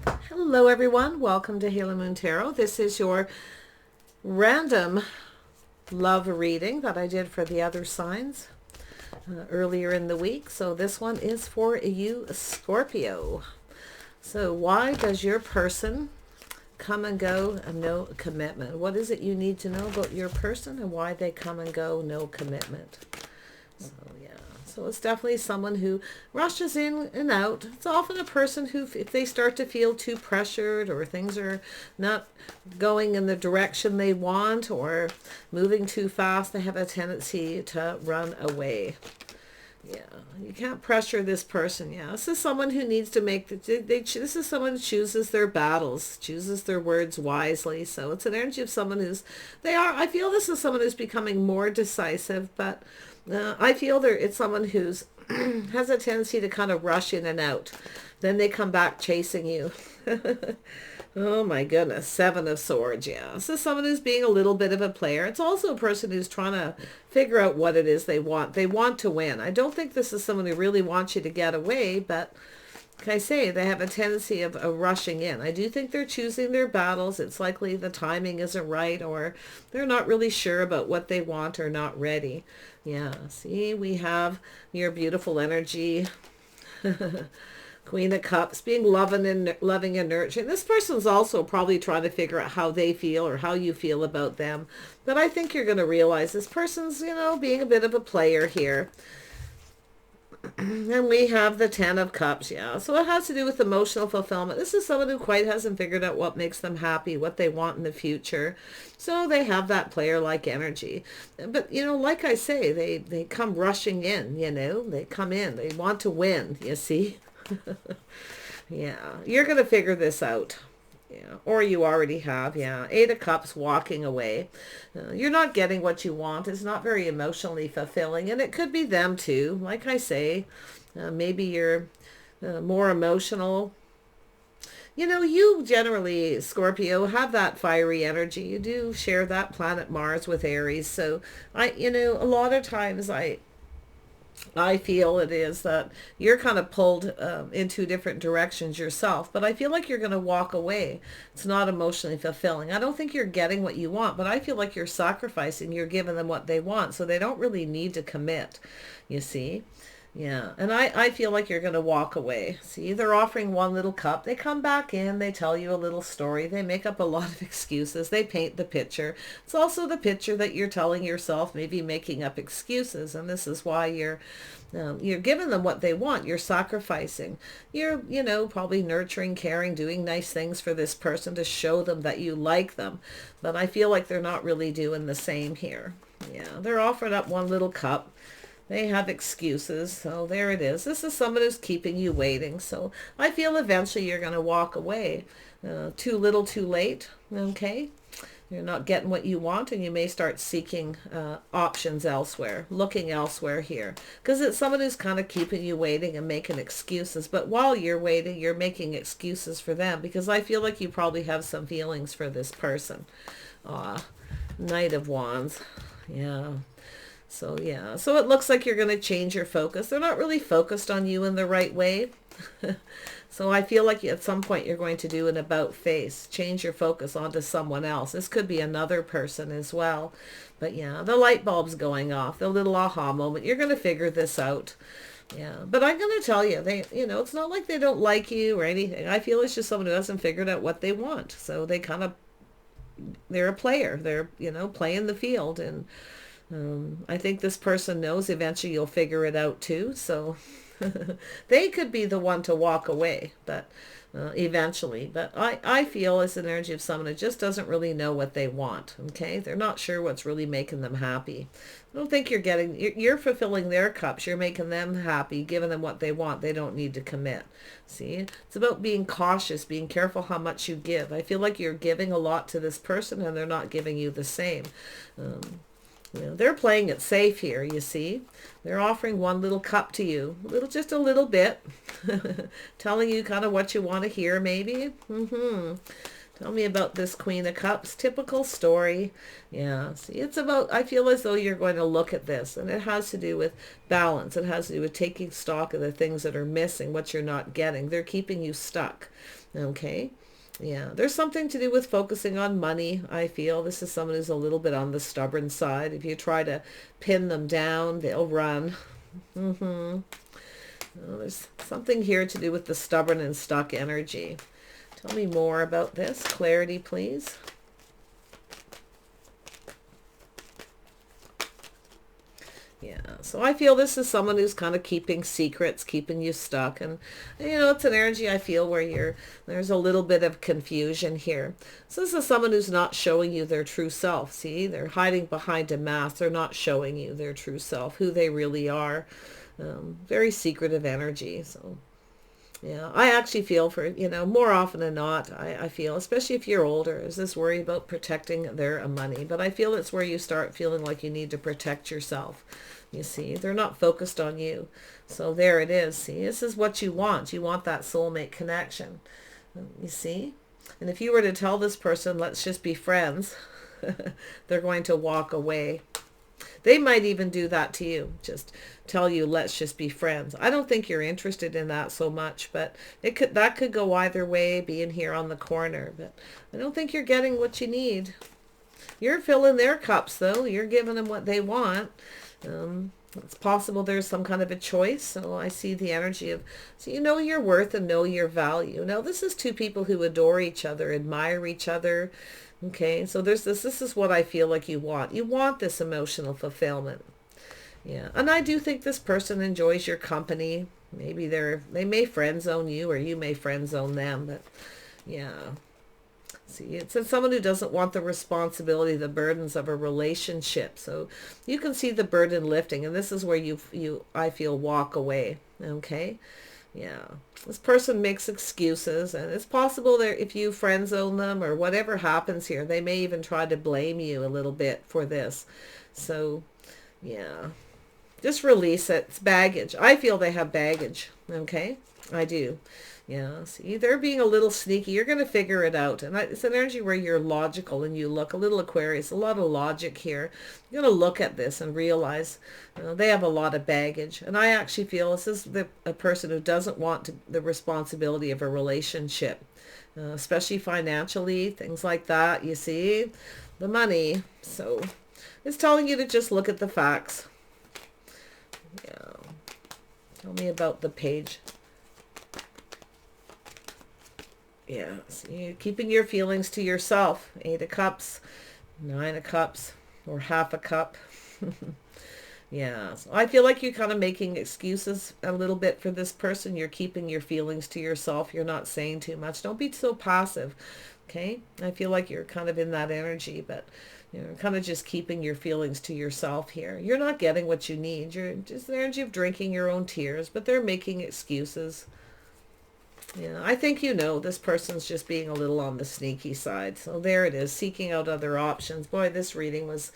Hello everyone, welcome to Halo Moon Tarot. This is your random love reading that I did for the other signs earlier in the week. So this one is for you, Scorpio. So why does your person come and go and no commitment? What is it you need to know about your person and why they come and go, no commitment? So yeah, so it's definitely someone who rushes in and out. It's often a person who, if they start to feel too pressured or things are not going in the direction they want or moving too fast, they have a tendency to run away. Yeah, you can't pressure this person. Yeah, this is someone who needs to make this is someone who chooses their battles, chooses their words wisely. So it's an energy of someone who's, I feel this is someone who's becoming more decisive, but I feel it's someone who's has a tendency to kind of rush in and out. Then they come back chasing you. Oh my goodness, Seven of Swords, yeah. This is someone who's being a little bit of a player. It's also a person who's trying to figure out what it is they want. They want to win. I don't think this is someone who really wants you to get away, but like I say, they have a tendency of rushing in. I do think they're choosing their battles. It's likely the timing isn't right or they're not really sure about what they want or not ready. Yeah, see, we have your beautiful energy. Queen of Cups, being loving and nurturing. This person's also probably trying to figure out how they feel or how you feel about them. But I think you're going to realize this person's, being a bit of a player here. And we have the Ten of Cups, yeah. So it has to do with emotional fulfillment. This is someone who quite hasn't figured out what makes them happy, what they want in the future. So they have that player-like energy. But, like I say, they come rushing in, They come in. They want to win, you see. Yeah, you're going to figure this out. Yeah, or you already have. Yeah, Eight of Cups, walking away. You're not getting what you want. It's not very emotionally fulfilling, and it could be them too. Like I say, maybe you're more emotional. You generally, Scorpio, have that fiery energy. You do share that planet Mars with Aries. So a lot of times I feel it is that you're kind of pulled in two different directions yourself, but I feel like you're going to walk away. It's not emotionally fulfilling. I don't think you're getting what you want, but I feel like you're sacrificing. You're giving them what they want, so they don't really need to commit, you see. Yeah, and I feel like you're going to walk away. See, they're offering one little cup. They come back in, they tell you a little story. They make up a lot of excuses. They paint the picture. It's also the picture that you're telling yourself, maybe making up excuses. And this is why you're giving them what they want. You're sacrificing. You're, probably nurturing, caring, doing nice things for this person to show them that you like them. But I feel like they're not really doing the same here. Yeah, they're offering up one little cup. They have excuses, so there it is. This is someone who's keeping you waiting, so I feel eventually you're going to walk away. Too little, too late, okay? You're not getting what you want, and you may start seeking options elsewhere, looking elsewhere here. Because it's someone who's kind of keeping you waiting and making excuses. But while you're waiting, you're making excuses for them, because I feel like you probably have some feelings for this person. Knight of Wands, yeah. So yeah, so it looks like you're going to change your focus. They're not really focused on you in the right way. So I feel like at some point you're going to do an about face, change your focus onto someone else. This could be another person as well. But yeah, the light bulb's going off, the little aha moment. You're going to figure this out. Yeah, but I'm going to tell you, it's not like they don't like you or anything. I feel it's just someone who hasn't figured out what they want. So they're a player. They're, playing the field, and I think this person knows eventually you'll figure it out too. So they could be the one to walk away, but eventually. But I feel it's an energy of someone who just doesn't really know what they want. Okay, they're not sure what's really making them happy. I don't think you're fulfilling their cups. You're making them happy, giving them what they want. They don't need to commit. See, it's about being cautious, being careful how much you give. I feel like you're giving a lot to this person, and they're not giving you the same. They're playing it safe here, you see. They're offering one little cup to you, just a little bit, telling you kind of what you want to hear, maybe. Tell me about this Queen of Cups. Typical story. Yeah, see, it's about, I feel as though you're going to look at this, and it has to do with balance. It has to do with taking stock of the things that are missing, what you're not getting. They're keeping you stuck. Okay? Yeah, there's something to do with focusing on money, I feel. This is someone who's a little bit on the stubborn side. If you try to pin them down, they'll run. Well, there's something here to do with the stubborn and stuck energy. Tell me more about this. Clarity, please. Yeah, so I feel this is someone who's kind of keeping secrets, keeping you stuck. And, you know, it's an energy I feel where there's a little bit of confusion here. So this is someone who's not showing you their true self. See, they're hiding behind a mask. They're not showing you their true self, who they really are. Very secretive energy. So yeah, I actually feel for, you know, more often than not, I feel, especially if you're older, is this worry about protecting their money. But I feel it's where you start feeling like you need to protect yourself. You see, they're not focused on you. So there it is. See, this is what you want. You want that soulmate connection. You see? And if you were to tell this person, let's just be friends, they're going to walk away. They might even do that to you. Just tell you, let's just be friends. I don't think you're interested in that so much, but that could go either way, being here on the corner. But I don't think you're getting what you need. You're filling their cups, though. You're giving them what they want. It's possible there's some kind of a choice. So I see the energy of, so you know your worth and know your value. Now, this is two people who adore each other, admire each other. Okay, so there's this is what I feel like you want. You want this emotional fulfillment. Yeah, and I do think this person enjoys your company. Maybe they may friend zone you, or you may friend zone them, but yeah. See, it's someone who doesn't want the responsibility, the burdens of a relationship. So you can see the burden lifting, and this is where I feel, walk away. Okay? Yeah. This person makes excuses, and it's possible that if you friend zone them or whatever happens here, they may even try to blame you a little bit for this. So, yeah. Just release it. It's baggage. I feel they have baggage. Okay? I do. Yeah, see, they're being a little sneaky. You're going to figure it out. And it's an energy where you're logical and you look a little Aquarius, a lot of logic here. You're going to look at this and realize they have a lot of baggage. And I actually feel this is a person who doesn't want the responsibility of a relationship, especially financially, things like that. You see, the money. So it's telling you to just look at the facts. Yeah. Tell me about the page. Yeah, see, keeping your feelings to yourself. 8 of Cups, 9 of Cups, or half a cup. Yeah, so I feel like you're kind of making excuses a little bit for this person. You're keeping your feelings to yourself. You're not saying too much. Don't be so passive, okay? I feel like you're kind of in that energy, but you're kind of just keeping your feelings to yourself here. You're not getting what you need. You're just the energy of drinking your own tears, but they're making excuses. Yeah, I think this person's just being a little on the sneaky side. So there it is, seeking out other options. Boy, this reading was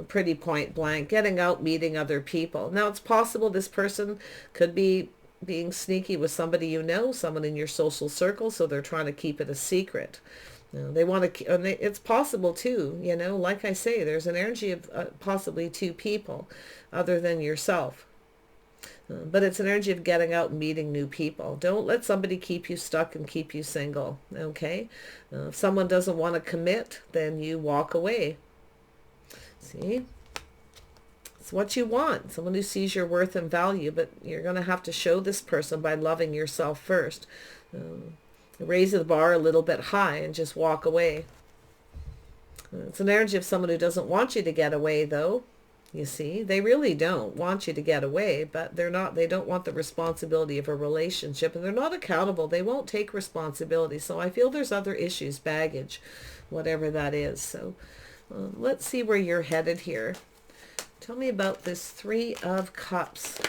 pretty point blank. Getting out, meeting other people. Now, it's possible this person could be being sneaky with somebody someone in your social circle, so they're trying to keep it a secret. They want to, and it's possible too, like I say, there's an energy of possibly two people other than yourself. But it's an energy of getting out and meeting new people. Don't let somebody keep you stuck and keep you single, okay? If someone doesn't want to commit, then you walk away. See? It's what you want. Someone who sees your worth and value, but you're going to have to show this person by loving yourself first. Raise the bar a little bit high and just walk away. It's an energy of someone who doesn't want you to get away, though. You see, they really don't want you to get away, but they don't want the responsibility of a relationship, and they're not accountable. They won't take responsibility. So I feel there's other issues, baggage, whatever that is. So let's see where you're headed here. Tell me about this 3 of Cups.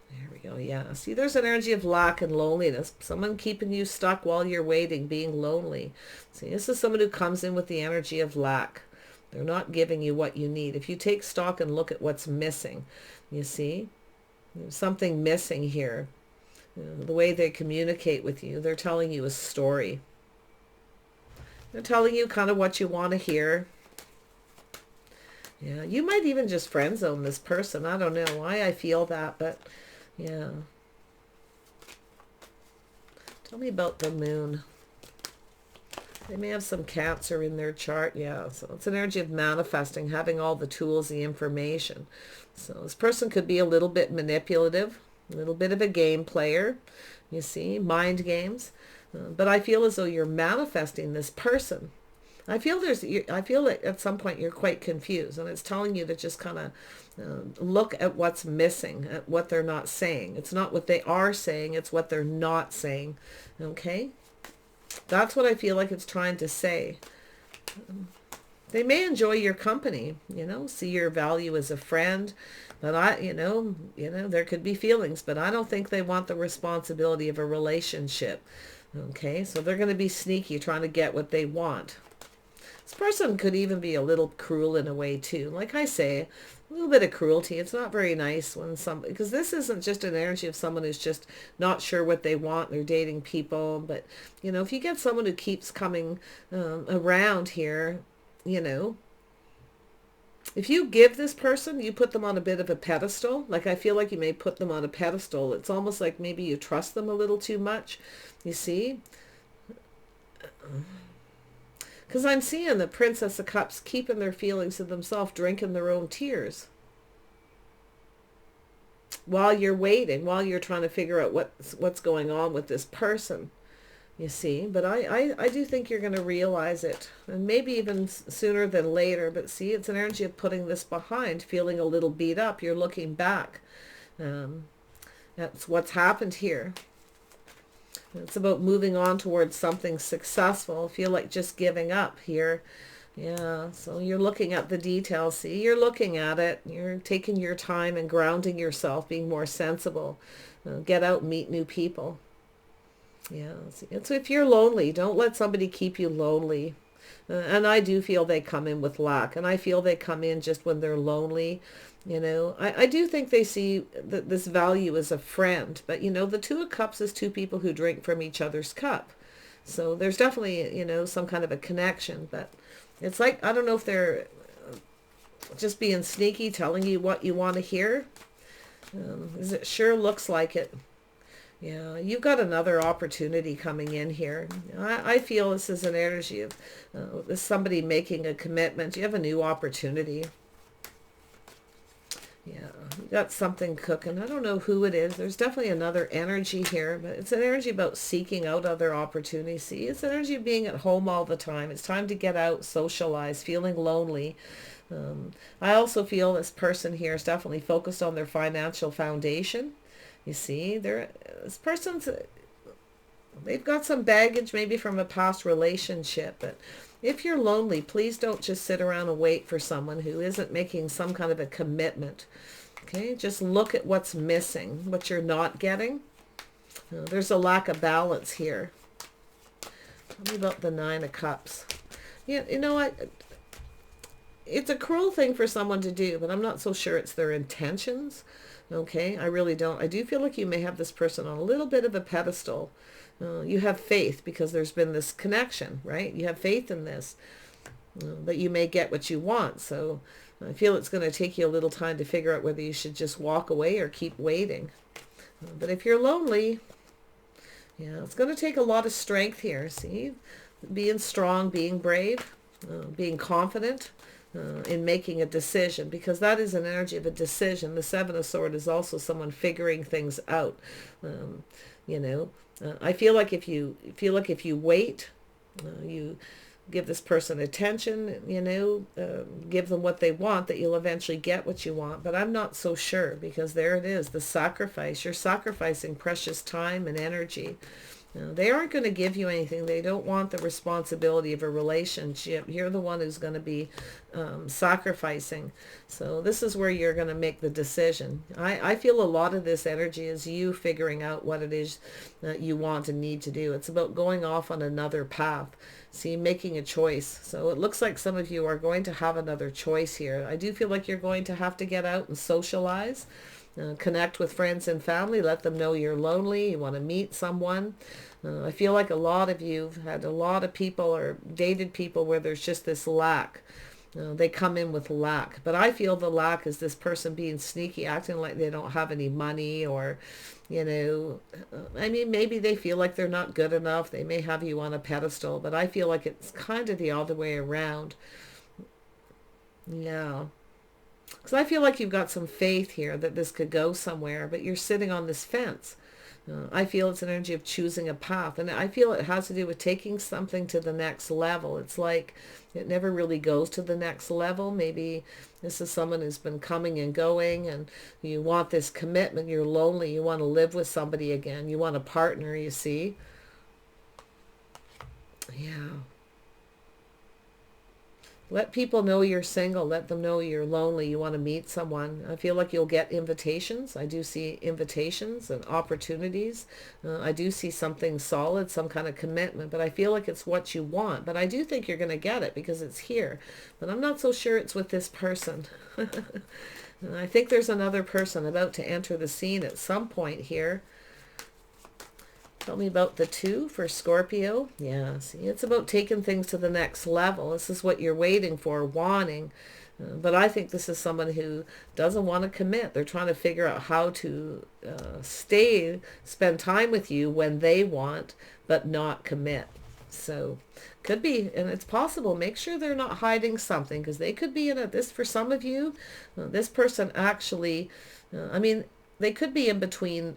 There we go. Yeah. See, there's an energy of lack and loneliness. Someone keeping you stuck while you're waiting, being lonely. See, this is someone who comes in with the energy of lack. They're not giving you what you need. If you take stock and look at what's missing, you see, there's something missing here. The way they communicate with you, they're telling you a story. They're telling you kind of what you want to hear. Yeah, you might even just friend zone this person. I don't know why I feel that, but yeah. Tell me about the moon. They may have some Cancer in their chart. Yeah, so it's an energy of manifesting, having all the tools, the information. So this person could be a little bit manipulative, a little bit of a game player, you see, mind games. But I feel as though you're manifesting this person. I feel that at some point you're quite confused, and it's telling you to just kind of look at what's missing, at what they're not saying. It's not what they are saying, it's what they're not saying. Okay? That's what I feel like it's trying to say. They may enjoy your company, see your value as a friend, but there could be feelings, but I don't think they want the responsibility of a relationship. Okay? So they're going to be sneaky, trying to get what they want. This person could even be a little cruel in a way too. Like I say, a little bit of cruelty. It's not very nice when because this isn't just an energy of someone who's just not sure what they want. They're dating people. But, if you get someone who keeps coming around here, if you give this person, you put them on a bit of a pedestal. Like I feel like you may put them on a pedestal. It's almost like maybe you trust them a little too much. You see? Because I'm seeing the Princess of Cups keeping their feelings to themselves, drinking their own tears. While you're waiting, while you're trying to figure out what's going on with this person. You see, but I do think you're going to realize it. And maybe even sooner than later. But see, it's an energy of putting this behind, feeling a little beat up. You're looking back. That's what's happened here. It's about moving on towards something successful. Feel like just giving up here. Yeah, so you're looking at the details. See, you're looking at it. You're taking your time and grounding yourself, being more sensible. Get out and meet new people. Yeah, so if you're lonely, don't let somebody keep you lonely. And I do feel they come in with lack. And I feel they come in just when they're lonely. I do think they see this value as a friend. But, the Two of Cups is two people who drink from each other's cup. So there's definitely, some kind of a connection. But it's like, I don't know if they're just being sneaky, telling you what you want to hear. It sure looks like it. Yeah, you've got another opportunity coming in here. I feel this is an energy of somebody making a commitment. You have a new opportunity. Yeah, you got something cooking. I don't know who it is. There's definitely another energy here, but it's an energy about seeking out other opportunities. See, it's an energy of being at home all the time. It's time to get out, socialize, feeling lonely. I also feel this person here is definitely focused on their financial foundation. You see, this person's, they've got some baggage maybe from a past relationship, but if you're lonely, please don't just sit around and wait for someone who isn't making some kind of a commitment. Okay, just look at what's missing, what you're not getting. There's a lack of balance here. Tell me about the Nine of Cups. Yeah, you know what? It's a cruel thing for someone to do, but I'm not so sure it's their intentions. Okay, I really don't. I do feel like you may have this person on a little bit of a pedestal. You have faith because there's been this connection, right? You have faith in this, that you may get what you want. So I feel it's going to take you a little time to figure out whether you should just walk away or keep waiting. But if you're lonely, yeah, it's going to take a lot of strength here. See, being strong, being brave, being confident in making a decision, because that is an energy of a decision. The Seven of Swords is also someone figuring things out. I feel like if you wait, you give this person attention, give them what they want, that you'll eventually get what you want. But I'm not so sure, because there it is, the sacrifice. You're sacrificing precious time and energy. They aren't going to give you anything. They don't want the responsibility of a relationship. You're the one who's going to be sacrificing. So this is where you're going to make the decision. I feel a lot of this energy is you figuring out what it is that you want and need to do. It's about going off on another path. See, making a choice. So it looks like some of you are going to have another choice here. I do feel like you're going to have to get out and socialize. Connect with friends and family. Let them know you're lonely. You want to meet someone. I feel like a lot of you have had a lot of people or dated people where there's just this lack. They come in with lack. But I feel the lack is this person being sneaky, acting like they don't have any money, or, I mean, maybe they feel like they're not good enough. They may have you on a pedestal, but I feel like it's kind of the other way around. Yeah. Because I feel like you've got some faith here that this could go somewhere, but you're sitting on this fence. I feel it's an energy of choosing a path, and I feel it has to do with taking something to the next level. It's like it never really goes to the next level. Maybe this is someone who's been coming and going, and you want this commitment. You're lonely. You want to live with somebody again. You want a partner, you see. Yeah. Let people know you're single. Let them know you're lonely. You want to meet someone. I feel like you'll get invitations. I do see invitations and opportunities. I do see something solid, some kind of commitment, but I feel like it's what you want. But I do think you're going to get it because it's here. But I'm not so sure it's with this person. And I think there's another person about to enter the scene at some point here. Tell me about the 2 for Scorpio. Yeah, see, it's about taking things to the next level. This is what you're waiting for, wanting. But I think this is someone who doesn't want to commit. They're trying to figure out how to spend time with you when they want, but not commit. So could be, and it's possible. Make sure they're not hiding something, because they could be in this for some of you. This person actually, I mean, they could be in between,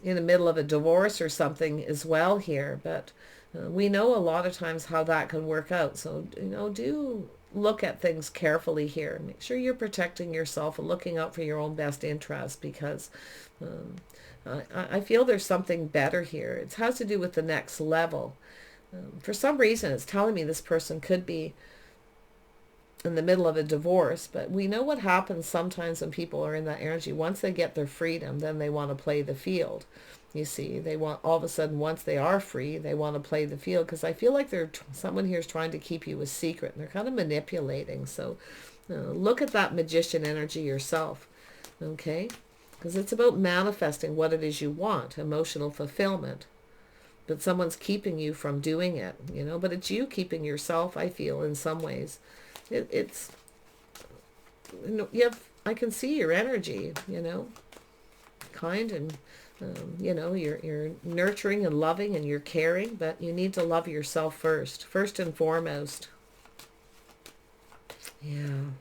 in the middle of a divorce or something as well here, but we know a lot of times how that can work out. So, do look at things carefully here. Make sure you're protecting yourself and looking out for your own best interest, because I feel there's something better here. It has to do with the next level. For some reason, it's telling me this person could be in the middle of a divorce, but we know what happens sometimes when people are in that energy. Once they get their freedom, then they want to play the field. You see, they want, all of a sudden, once they are free, they want to play the field, because I feel like someone here is trying to keep you a secret, and they're kind of manipulating. So look at that magician energy yourself, okay? Because it's about manifesting what it is you want, emotional fulfillment. But someone's keeping you from doing it, but it's you keeping yourself, I feel, in some ways. It's, I can see your energy, kind, and, you're nurturing and loving and you're caring, but you need to love yourself first and foremost. Yeah.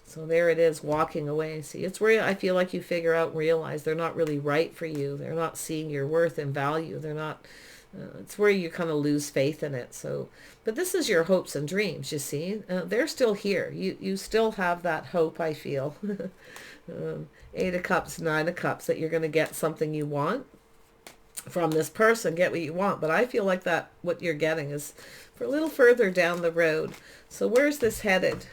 So there it is, walking away. See, it's where I feel like you figure out and realize they're not really right for you. They're not seeing your worth and value. They're not, it's where you kind of lose faith in it. So, but this is your hopes and dreams, you see. They're still here. You still have that hope, I feel. 8 of Cups, 9 of Cups, that you're going to get something you want from this person, get what you want. But I feel like that what you're getting is for a little further down the road. So where's this headed?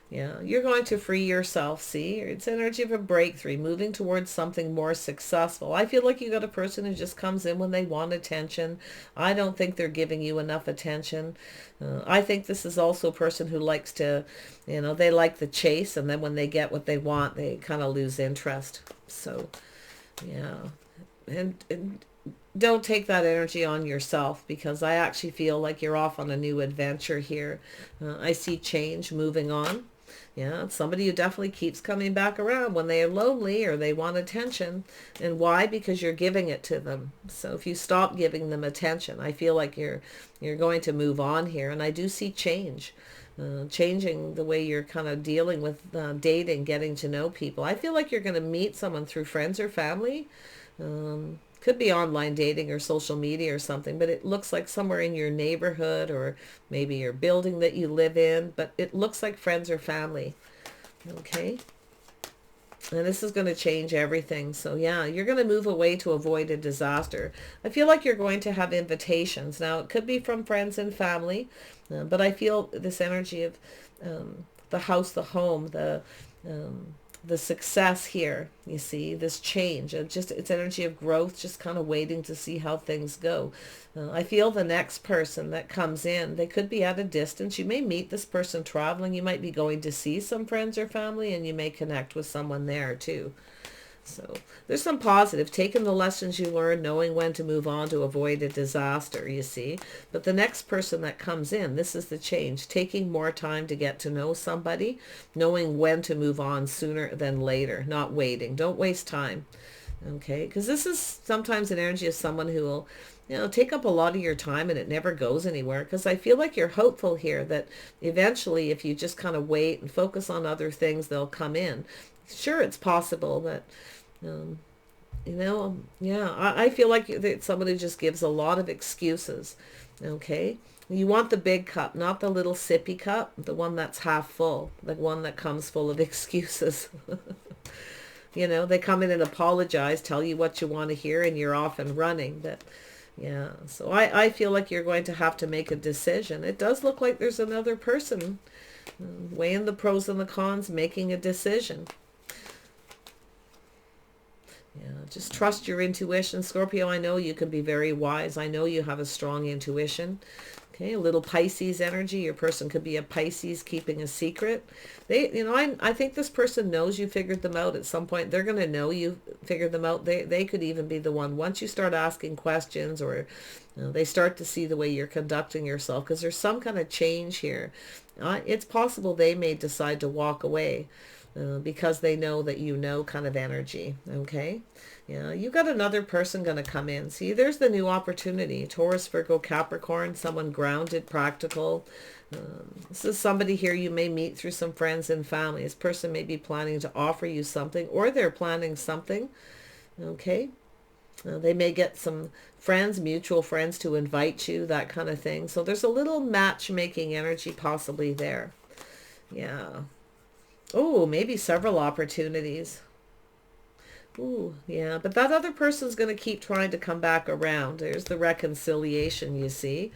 Yeah, you're going to free yourself, see? It's energy of a breakthrough, moving towards something more successful. I feel like you got a person who just comes in when they want attention. I don't think they're giving you enough attention. I think this is also a person who likes to, they like the chase, and then when they get what they want, they kind of lose interest. So, yeah. And don't take that energy on yourself, because I actually feel like you're off on a new adventure here. I see change, moving on. Yeah, it's somebody who definitely keeps coming back around when they are lonely or they want attention. And why? Because you're giving it to them. So if you stop giving them attention, I feel like you're going to move on here. And I do see change, changing the way you're kind of dealing with dating, getting to know people. I feel like you're going to meet someone through friends or family. Could be online dating or social media or something, but it looks like somewhere in your neighborhood or maybe your building that you live in, but it looks like friends or family. Okay. And this is going to change everything. So yeah, you're going to move away to avoid a disaster. I feel like you're going to have invitations. Now, it could be from friends and family, but I feel this energy of the house, the home, the success here, you see, this change, and just it's energy of growth, just kind of waiting to see how things go. I feel the next person that comes in, they could be at a distance. You may meet this person traveling. You might be going to see some friends or family, and you may connect with someone there too. So there's some positive, taking the lessons you learned, knowing when to move on to avoid a disaster, you see. But the next person that comes in, this is the change, taking more time to get to know somebody, knowing when to move on sooner than later, not waiting. Don't waste time, okay? Because this is sometimes an energy of someone who will, take up a lot of your time and it never goes anywhere. Because I feel like you're hopeful here that eventually if you just kind of wait and focus on other things, they'll come in. Sure, it's possible, but yeah, I feel like it's someone who just gives a lot of excuses, okay? You want the big cup, not the little sippy cup, the one that's half full, the one that comes full of excuses. They come in and apologize, tell you what you want to hear, and you're off and running. But yeah, so I feel like you're going to have to make a decision. It does look like there's another person weighing the pros and the cons, making a decision. Yeah, just trust your intuition, Scorpio. I know you can be very wise. I know you have a strong intuition. Okay, a little Pisces energy. Your person could be a Pisces keeping a secret. I think this person knows you figured them out at some point. They're going to know you figured them out. They could even be the one. Once you start asking questions, or they start to see the way you're conducting yourself, because there's some kind of change here. It's possible they may decide to walk away. Because they know that kind of energy, okay? Yeah, you got another person going to come in. See, there's the new opportunity. Taurus, Virgo, Capricorn, someone grounded, practical. This is somebody here you may meet through some friends and family. This person may be planning to offer you something, or they're planning something, okay? They may get some friends, mutual friends, to invite you, that kind of thing. So there's a little matchmaking energy possibly there. Yeah. Oh, maybe several opportunities. Ooh, yeah, but that other person's going to keep trying to come back around. There's the reconciliation, you see.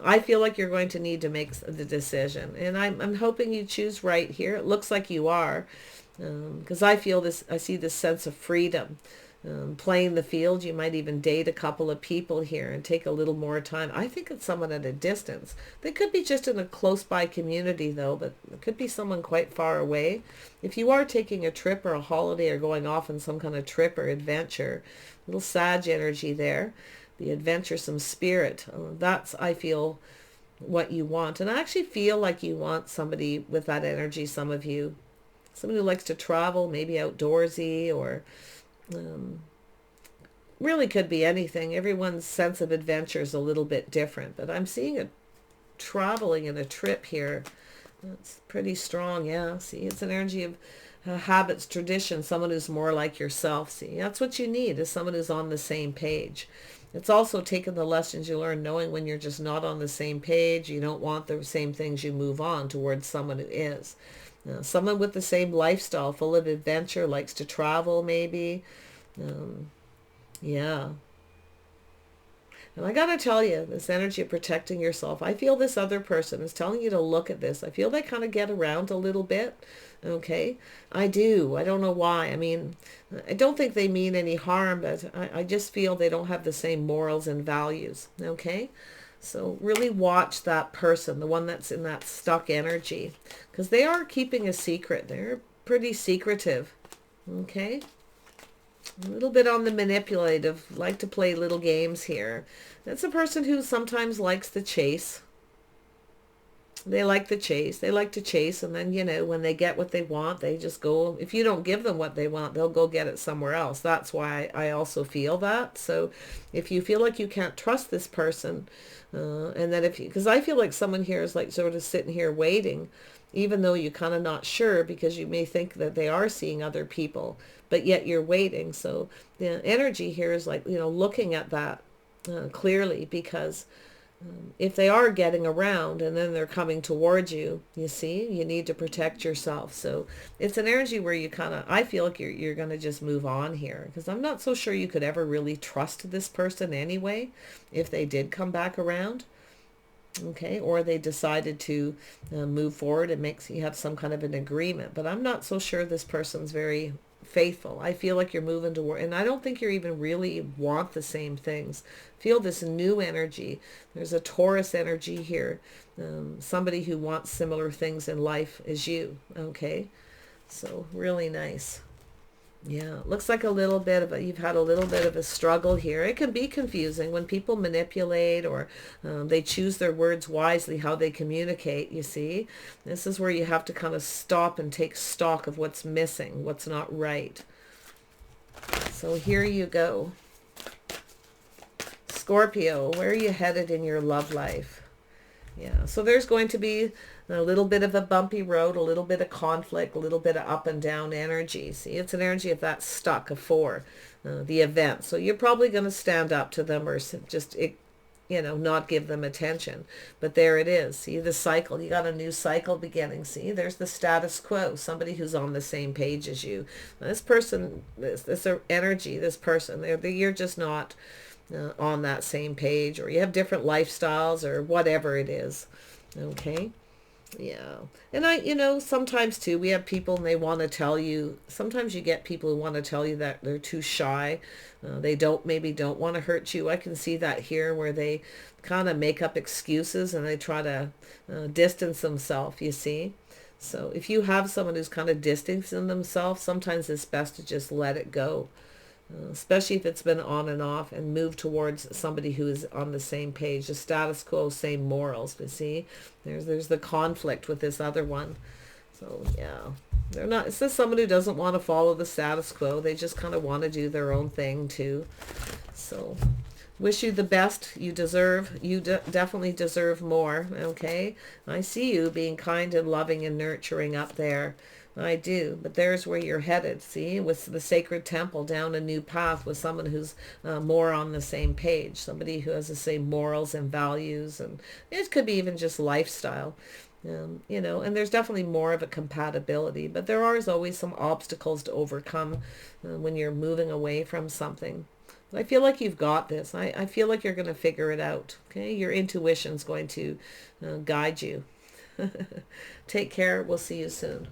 I feel like you're going to need to make the decision, and I'm hoping you choose right here. It looks like you are, because I see this sense of freedom. Playing the field, you might even date a couple of people here and take a little more time. I think it's someone at a distance. They could be just in a close by community though, but it could be someone quite far away. If you are taking a trip or a holiday or going off on some kind of trip or adventure, little Sag energy there, the adventuresome spirit, that's, I feel, what you want. And I actually feel like you want somebody with that energy, some of you, someone who likes to travel, maybe outdoorsy, or really could be anything. Everyone's sense of adventure is a little bit different, but I'm seeing a traveling and a trip here. That's pretty strong. Yeah, see, it's an energy of habits, tradition, someone who's more like yourself. See, that's what you need, is someone who's on the same page. It's also taking the lessons you learn, knowing when you're just not on the same page, you don't want the same things, you move on towards someone who is. Someone with the same lifestyle, full of adventure, likes to travel maybe. Yeah. And I got to tell you, this energy of protecting yourself, I feel this other person is telling you to look at this. I feel they kind of get around a little bit. Okay. I do. I don't know why. I mean, I don't think they mean any harm, but I just feel they don't have the same morals and values. Okay. So really watch that person, the one that's in that stuck energy, because they are keeping a secret. They're pretty secretive. Okay. A little bit on the manipulative, like to play little games here. That's a person who sometimes likes the chase. They like the chase. They like to chase, and then, when they get what they want, they just go. If you don't give them what they want, they'll go get it somewhere else. That's why I also feel that. So if you feel like you can't trust this person, and that because I feel like someone here is like sort of sitting here waiting, even though you're kind of not sure, because you may think that they are seeing other people, but yet you're waiting. So the energy here is like, looking at that clearly, because if they are getting around and then they're coming towards you, you see, you need to protect yourself. So it's an energy where you kind of, I feel like you're going to just move on here, because I'm not so sure you could ever really trust this person anyway, if they did come back around. Okay, or they decided to move forward and you have some kind of an agreement. But I'm not so sure this person's very faithful. I feel like you're moving toward, and I don't think you even really want the same things. Feel this new energy. There's a Taurus energy here. Somebody who wants similar things in life as you. Okay, so really nice. Yeah, looks like a little bit of you've had a little bit of a struggle here. It can be confusing when people manipulate, or they choose their words wisely, how they communicate, you see. This is where you have to kind of stop and take stock of what's missing, what's not right. So here you go. Scorpio, where are you headed in your love life? Yeah, so there's going to be a little bit of a bumpy road, a little bit of conflict, a little bit of up and down energy. See, it's an energy of that stuck, a 4, the event. So you're probably going to stand up to them, or just, not give them attention. But there it is. See, the cycle. You got a new cycle beginning. See, there's the status quo, somebody who's on the same page as you. This person, this energy, this person, you're just not on that same page, or you have different lifestyles, or whatever it is. Okay. Yeah. And sometimes too, we have people and they want to tell you, sometimes you get people who want to tell you that they're too shy. They maybe don't want to hurt you. I can see that here, where they kind of make up excuses and they try to distance themselves, you see. So if you have someone who's kind of distancing themselves, sometimes it's best to just let it go. Especially if it's been on and off, and move towards somebody who is on the same page, the status quo, same morals. But see, there's the conflict with this other one. So yeah, they're not, it's just someone who doesn't want to follow the status quo. They just kind of want to do their own thing too. So wish you the best. You definitely deserve more. Okay, I see you being kind and loving and nurturing up there. I do, but there's where you're headed. See, with the sacred temple, down a new path with someone who's more on the same page, somebody who has the same morals and values, and it could be even just lifestyle. And there's definitely more of a compatibility, but there are always some obstacles to overcome when you're moving away from something. But I feel like you've got this. I feel like you're going to figure it out. Okay, your intuition's going to guide you. Take care. We'll see you soon.